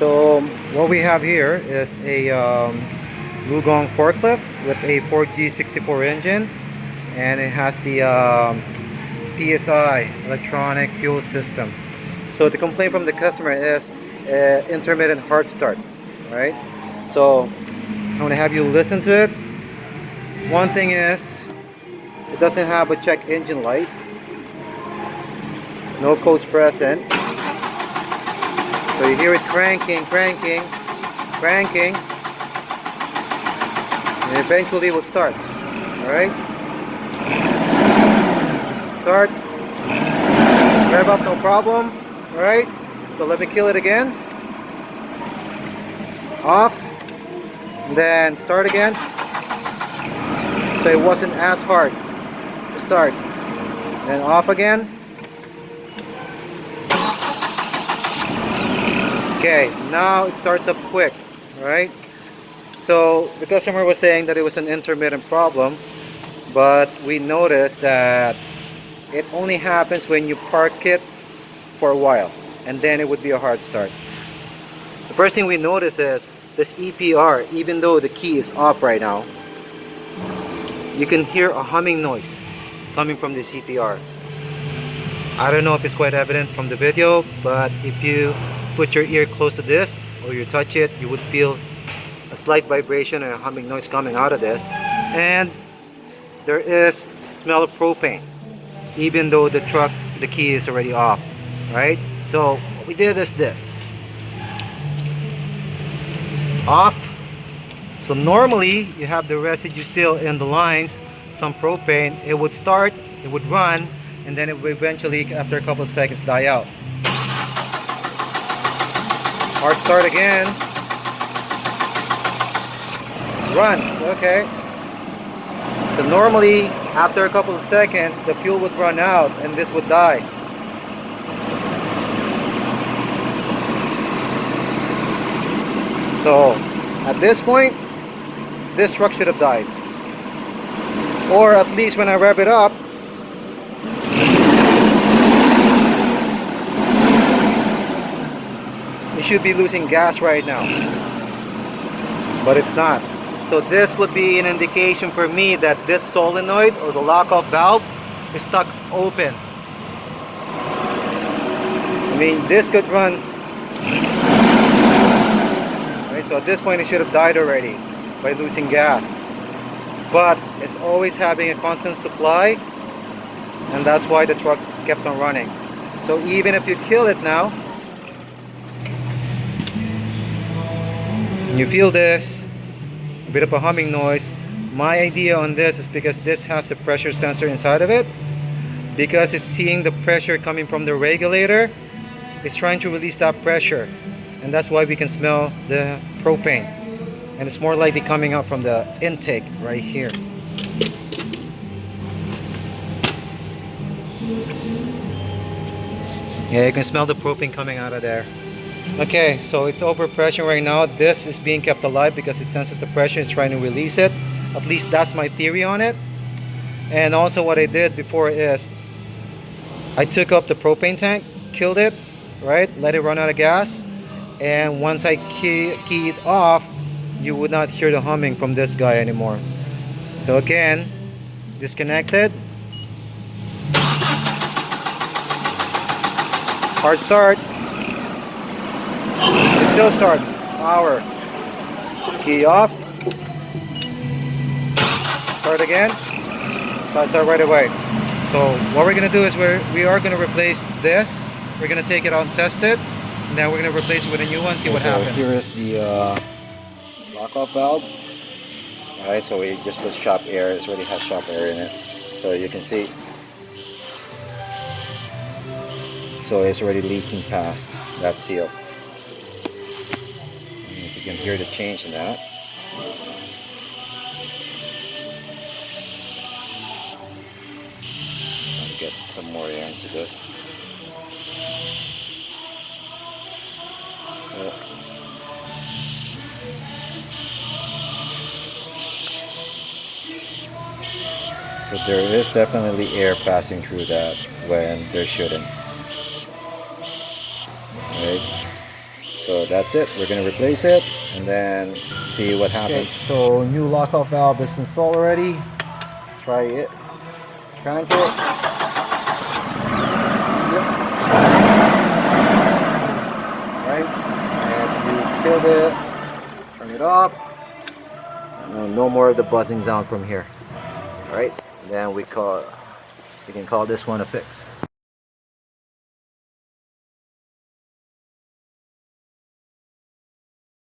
So what we have here is a Lugong forklift with a 4G64 engine, and it has the PSI electronic fuel system. So the complaint from the customer is intermittent hard start. Right? So I'm gonna have you listen to it. One thing is it doesn't have a check engine light, no codes present. So you hear it cranking, cranking, cranking, and eventually it will start. Alright? Start. Rev up, no problem. Alright? So let me kill it again. Off. And then start again. So it wasn't as hard to start. Then off again. Okay, now it starts up quick, right? So the customer was saying that it was an intermittent problem, but we noticed that it only happens when you park it for a while, and then it would be a hard start. The first thing we notice is this EPR, even though the key is off right now, you can hear a humming noise coming from this EPR. I don't know if it's quite evident from the video, but if you put your ear close to this or you touch it, you would feel a slight vibration and a humming noise coming out of this. And there is smell of propane, even though the key is already off, right? So what we did is this. Off. So normally you have the residue still in the lines, some propane. It would start, it would run, and then it would eventually, after a couple of seconds, die out. Hard start again. Runs, okay. So normally, after a couple of seconds, the fuel would run out and this would die. So, at this point, this truck should have died. Or at least when I rev it up, it should be losing gas right now, but it's not. So this would be an indication for me that this solenoid or the lockoff valve is stuck open. I mean, this could run, right? So at this point it should have died already by losing gas, but it's always having a constant supply, and that's why the truck kept on running. So even if you kill it now, you feel this, a bit of a humming noise. My idea on this is because this has a pressure sensor inside of it. Because it's seeing the pressure coming from the regulator, it's trying to release that pressure. And that's why we can smell the propane. And it's more likely coming out from the intake right here. Yeah, you can smell the propane coming out of there. Okay, so it's over pressure right now. This is being kept alive because it senses the pressure, it's trying to release it. At least that's my theory on it. And also what I did before is I took up the propane tank, killed it, right? Let it run out of gas. And once I keyed off, you would not hear the humming from this guy anymore. So again, disconnected. Hard start. It still starts. Power. Key off. Start again. Starts out right away. So what we're gonna do is we are gonna replace this. We're gonna take it out and test it, and then we're gonna replace it with a new one. See what happens. Here is the lock-off valve. All right. So we just put shop air. It already has shop air in it. So you can see. So it's already leaking past that seal. You can hear the change in that. I'll get some more air into this. So there is definitely air passing through that when there shouldn't. Right? So that's it. We're gonna replace it and then see what happens. Okay, so new lockout valve is installed already. Let's try it. Crank it. Yep. Right. And you kill this. Turn it up. No more of the buzzing sound from here. All right. Then we can call this one a fix.